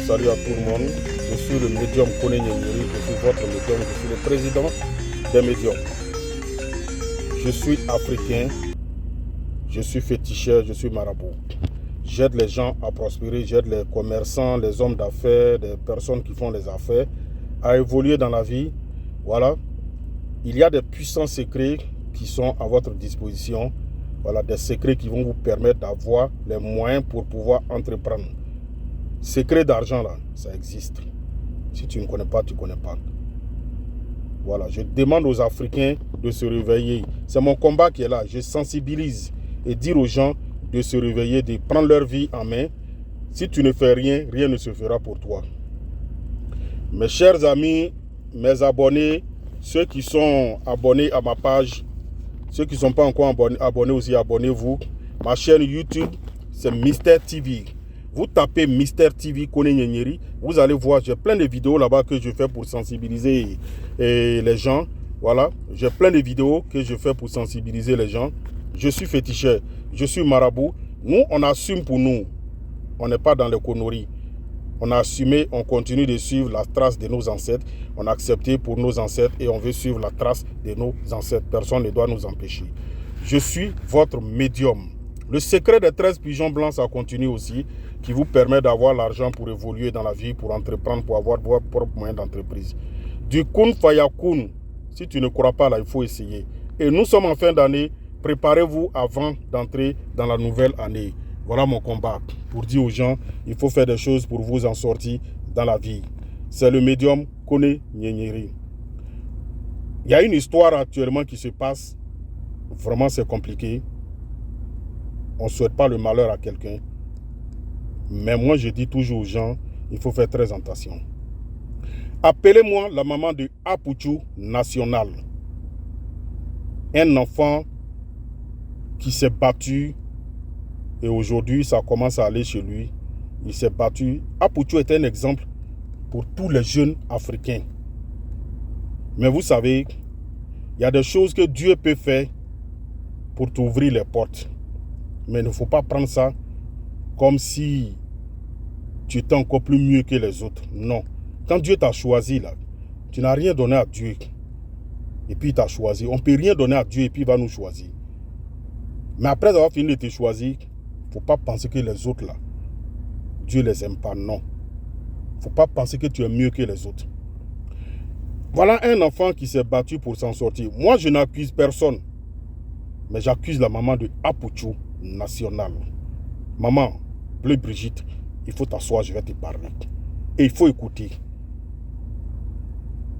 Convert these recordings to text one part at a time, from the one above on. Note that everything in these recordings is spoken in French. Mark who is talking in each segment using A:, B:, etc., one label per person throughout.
A: salut à tout le monde. Je suis le médium Kone Nyeri, je suis votre médium, je suis le président des médiums. Je suis africain, je suis féticheur, je suis marabout. J'aide les gens à prospérer, j'aide les commerçants, les hommes d'affaires, les personnes qui font les affaires à évoluer dans la vie. Voilà. Il y a des puissants secrets qui sont à votre disposition. Voilà, des secrets qui vont vous permettre d'avoir les moyens pour pouvoir entreprendre. Secret d'argent là, ça existe. Si tu ne connais pas, tu ne connais pas. Voilà, je demande aux Africains de se réveiller. C'est mon combat qui est là. Je sensibilise et dire aux gens de se réveiller, de prendre leur vie en main. Si tu ne fais rien, rien ne se fera pour toi. Mes chers amis, mes abonnés, ceux qui sont abonnés à ma page, ceux qui ne sont pas encore abonnés aussi, abonnez-vous. Ma chaîne YouTube, c'est Mister TV. Vous tapez Mister TV Kone Nyeri, vous allez voir, j'ai plein de vidéos là-bas que je fais pour sensibiliser les gens. Voilà, j'ai plein de vidéos que je fais pour sensibiliser les gens. Je suis féticheur, je suis marabout. Nous, on assume pour nous. On n'est pas dans les conneries. On a assumé, on continue de suivre la trace de nos ancêtres. On a accepté pour nos ancêtres et on veut suivre la trace de nos ancêtres. Personne ne doit nous empêcher. Je suis votre médium. Le secret des 13 pigeons blancs, ça continue aussi, qui vous permet d'avoir l'argent pour évoluer dans la vie, pour entreprendre, pour avoir vos propres moyens d'entreprise. Du kun fayakun, si tu ne crois pas là, il faut essayer. Et nous sommes en fin d'année, préparez-vous avant d'entrer dans la nouvelle année. Voilà mon combat, pour dire aux gens, il faut faire des choses pour vous en sortir dans la vie. C'est le médium Kone Nyeri. Il y a une histoire actuellement qui se passe, vraiment c'est compliqué. On ne souhaite pas le malheur à quelqu'un. Mais moi, je dis toujours aux gens, il faut faire très attention. Appelez-moi la maman de Apuchu National. Un enfant qui s'est battu et aujourd'hui, ça commence à aller chez lui. Il s'est battu. Apuchu est un exemple pour tous les jeunes Africains. Mais vous savez, il y a des choses que Dieu peut faire pour t'ouvrir les portes. Mais il ne faut pas prendre ça comme si tu étais encore plus mieux que les autres. Non. Quand Dieu t'a choisi, là, tu n'as rien donné à Dieu. Et puis il t'a choisi. On ne peut rien donner à Dieu et puis il va nous choisir. Mais après avoir fini de te choisir, il ne faut pas penser que les autres, là, Dieu ne les aime pas. Non. Il ne faut pas penser que tu es mieux que les autres. Voilà un enfant qui s'est battu pour s'en sortir. Moi, je n'accuse personne. Mais j'accuse la maman de Apuchu National. Maman, Bleu Brigitte, il faut t'asseoir, je vais te parler. Et il faut écouter.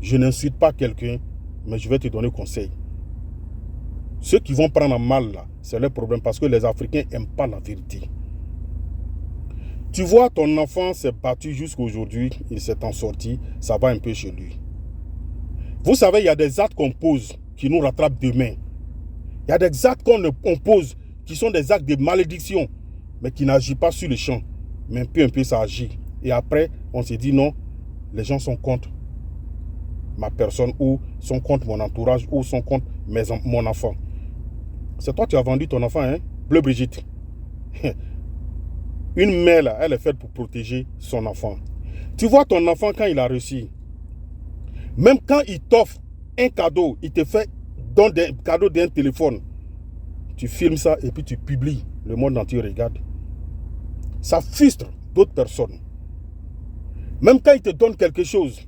A: Je n'insulte pas quelqu'un, mais je vais te donner conseil. Ceux qui vont prendre mal, là, c'est leur problème parce que les Africains n'aiment pas la vérité. Tu vois, ton enfant s'est battu jusqu'à aujourd'hui, il s'est en sorti, ça va un peu chez lui. Vous savez, il y a des actes qu'on pose qui nous rattrapent demain. Il y a des actes qu'on pose qui sont des actes de malédiction, mais qui n'agissent pas sur le champ. Mais un peu ça agit. Et après, on se dit non, les gens sont contre ma personne ou sont contre mon entourage ou sont contre mon enfant. C'est toi qui as vendu ton enfant, hein? Bleu Brigitte. Une mère, là, elle est faite pour protéger son enfant. Tu vois ton enfant quand il a réussi. Même quand il t'offre un cadeau, il te fait donne des cadeaux d'un téléphone. Tu filmes ça et puis tu publies. Le monde entier regarde. Ça frustre d'autres personnes. Même quand il te donne quelque chose,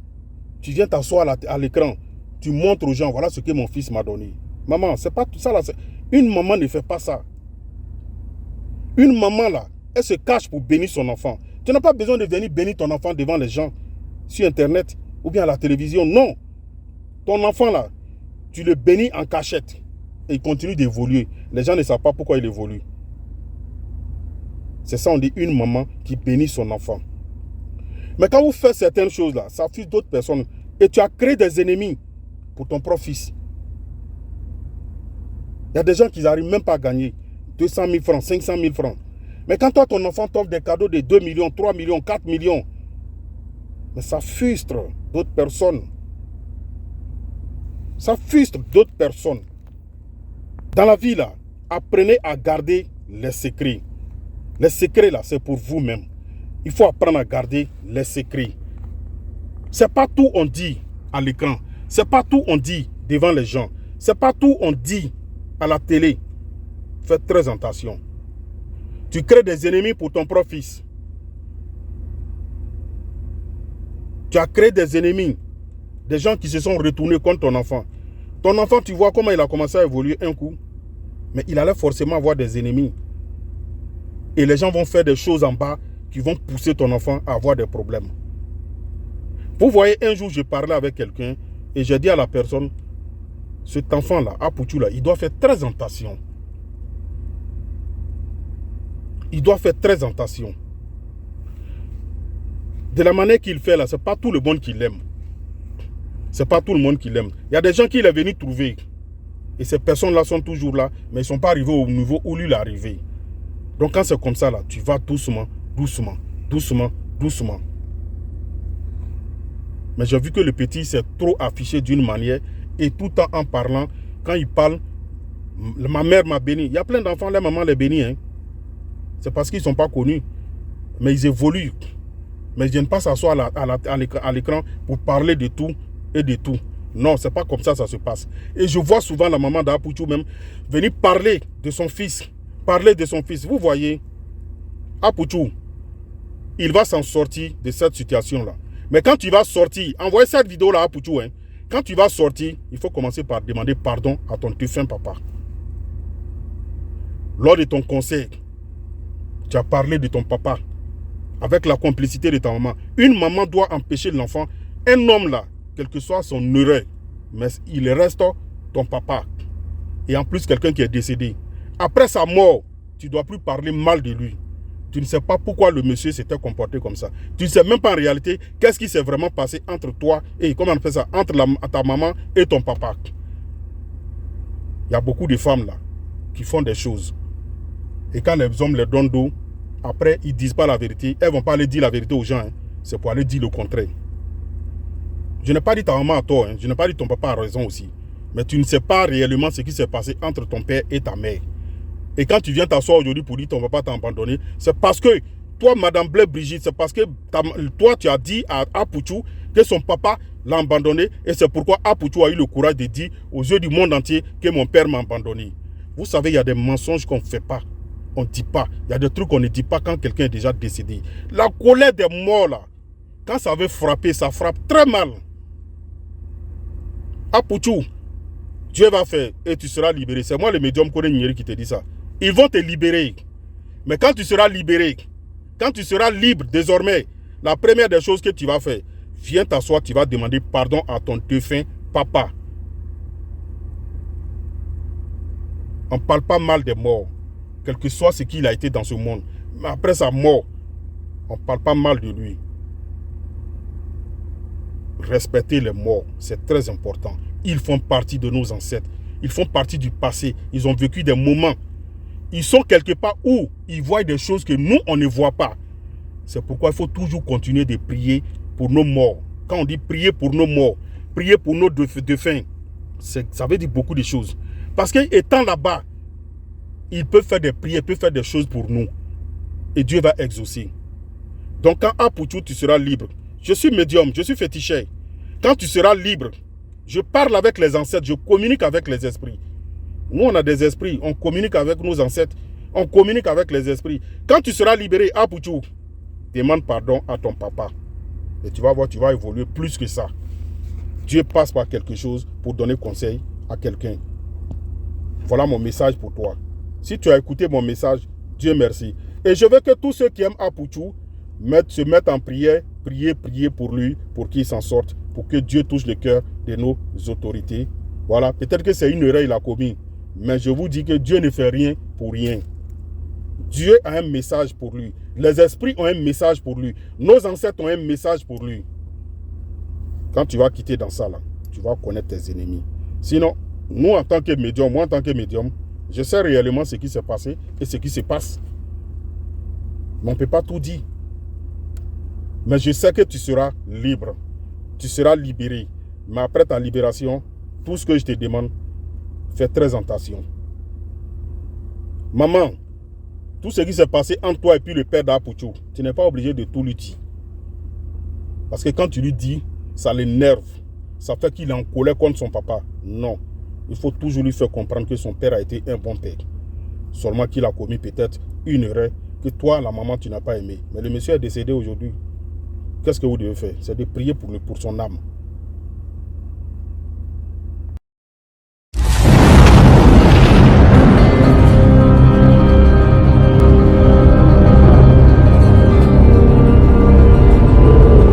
A: tu viens t'asseoir à l'écran, tu montres aux gens, voilà ce que mon fils m'a donné. Maman, c'est pas tout ça là. Une maman ne fait pas ça. Une maman là, elle se cache pour bénir son enfant. Tu n'as pas besoin de venir bénir ton enfant devant les gens, sur internet ou bien à la télévision. Non. Ton enfant là, tu le bénis en cachette et il continue d'évoluer. Les gens ne savent pas pourquoi il évolue. C'est ça, on dit une maman qui bénit son enfant. Mais quand vous faites certaines choses là, ça frustre d'autres personnes. Et tu as créé des ennemis pour ton propre fils. Il y a des gens qui n'arrivent même pas à gagner 200 000 francs, 500 000 francs. Mais quand toi, ton enfant t'offre des cadeaux de 2 millions, 3 millions, 4 millions, mais ça frustre d'autres personnes. Ça frustre d'autres personnes. Dans la vie là, apprenez à garder les secrets. Les secrets là, c'est pour vous-même. Il faut apprendre à garder les secrets. C'est pas tout on dit à l'écran. C'est pas tout on dit devant les gens. C'est pas tout on dit à la télé. Faites très attention. Tu crées des ennemis pour ton propre fils. Tu as créé des ennemis. Des gens qui se sont retournés contre ton enfant. Ton enfant, tu vois comment il a commencé à évoluer un coup. Mais il allait forcément avoir des ennemis. Et les gens vont faire des choses en bas qui vont pousser ton enfant à avoir des problèmes. Vous voyez, un jour, je parlais avec quelqu'un et j'ai dit à la personne, cet enfant-là, Apoutou, là, il doit faire très attention. Il doit faire très attention. De la manière qu'il fait là, ce n'est pas tout le monde qui l'aime. Ce n'est pas tout le monde qui l'aime. Il y a des gens qui il est venu trouver. Et ces personnes-là sont toujours là, mais ils ne sont pas arrivés au niveau où lui il est arrivé. Donc quand c'est comme ça, là, tu vas doucement, doucement, doucement, doucement. Mais j'ai vu que le petit s'est trop affiché d'une manière et tout le temps en parlant, quand il parle, ma mère m'a béni. Il y a plein d'enfants, la maman les bénit. Hein. C'est parce qu'ils ne sont pas connus. Mais ils évoluent. Mais ils ne viennent pas s'asseoir à l'écran pour parler de tout et de tout. Non, ce n'est pas comme ça ça se passe. Et je vois souvent la maman d'Apoutou même venir parler de son fils. Parler de son fils. Vous voyez, Apoutou, il va s'en sortir de cette situation-là. Mais quand tu vas sortir, envoyez cette vidéo-là à Apoutou. Hein. Quand tu vas sortir, il faut commencer par demander pardon à ton défunt papa. Lors de ton conseil, tu as parlé de ton papa avec la complicité de ta maman. Une maman doit empêcher l'enfant. Un homme là, quel que soit son erreur, mais il reste ton papa. Et en plus, quelqu'un qui est décédé. Après sa mort, tu ne dois plus parler mal de lui. Tu ne sais pas pourquoi le monsieur s'était comporté comme ça. Tu ne sais même pas en réalité qu'est-ce qui s'est vraiment passé entre toi et, comment on appelle ça, entre ta maman et ton papa. Il y a beaucoup de femmes là qui font des choses. Et quand les hommes les donnent d'eau, après ils ne disent pas la vérité. Elles ne vont pas aller dire la vérité aux gens. Hein. C'est pour aller dire le contraire. Je n'ai pas dit ta maman à tort. Hein. Je n'ai pas dit ton papa a raison aussi. Mais tu ne sais pas réellement ce qui s'est passé entre ton père et ta mère. Et quand tu viens t'asseoir aujourd'hui pour dire ton papa t'a abandonné, c'est parce que toi, Madame Blaise Brigitte, c'est parce que toi, tu as dit à Apoutou que son papa l'a abandonné. Et c'est pourquoi Apoutou a eu le courage de dire aux yeux du monde entier que mon père m'a abandonné. Vous savez, il y a des mensonges qu'on ne fait pas. On ne dit pas. Il y a des trucs qu'on ne dit pas quand quelqu'un est déjà décédé. La colère des morts, là, quand ça veut frapper, ça frappe très mal. Apoutou, Dieu va faire et tu seras libéré. C'est moi le médium Kone Nyeri qui te dit ça. Ils vont te libérer. Mais quand tu seras libéré, quand tu seras libre désormais, la première des choses que tu vas faire, viens t'asseoir, tu vas demander pardon à ton défunt papa. On ne parle pas mal des morts, quel que soit ce qu'il a été dans ce monde. Mais après sa mort, on ne parle pas mal de lui. Respecter les morts, c'est très important. Ils font partie de nos ancêtres. Ils font partie du passé. Ils ont vécu des moments. Ils sont quelque part où ils voient des choses que nous, on ne voit pas. C'est pourquoi il faut toujours continuer de prier pour nos morts. Quand on dit prier pour nos morts, prier pour nos défunts, ça veut dire beaucoup de choses. Parce qu'étant là-bas, ils peuvent faire des prières, ils peuvent faire des choses pour nous. Et Dieu va exaucer. Donc quand Apoutou, tu seras libre. Je suis médium, je suis féticheur. Quand tu seras libre, je parle avec les ancêtres, je communique avec les esprits. Nous, on a des esprits, on communique avec nos ancêtres, on communique avec les esprits. Quand tu seras libéré, Apoutou, demande pardon à ton papa. Et tu vas voir, tu vas évoluer plus que ça. Dieu passe par quelque chose pour donner conseil à quelqu'un. Voilà mon message pour toi. Si tu as écouté mon message, Dieu merci. Et je veux que tous ceux qui aiment Apoutou se mettent en prière, prier pour lui, pour qu'il s'en sorte, pour que Dieu touche le cœur de nos autorités. Voilà, peut-être que c'est une erreur qu'il a commis. Mais je vous dis que Dieu ne fait rien pour rien. Dieu a un message pour lui. Les esprits ont un message pour lui. Nos ancêtres ont un message pour lui. Quand tu vas quitter dans ça, là, tu vas connaître tes ennemis. Sinon, nous en tant que médium, moi en tant que médium, je sais réellement ce qui s'est passé et ce qui se passe. Mais on ne peut pas tout dire. Mais je sais que tu seras libre. Tu seras libéré. Mais après ta libération, tout ce que je te demande, fais très attention. Maman, Tout ce qui s'est passé entre toi et puis le père d'Apouchou, tu n'es pas obligé de tout lui dire. Parce que quand tu lui dis, ça l'énerve. Ça fait qu'il est en colère contre son papa. Non. Il faut toujours lui faire comprendre que son père a été un bon père. Seulement qu'il a commis peut-être une erreur que toi, la maman, tu n'as pas aimé. Mais le monsieur est décédé aujourd'hui. Qu'est-ce que vous devez faire? C'est de prier pour son âme.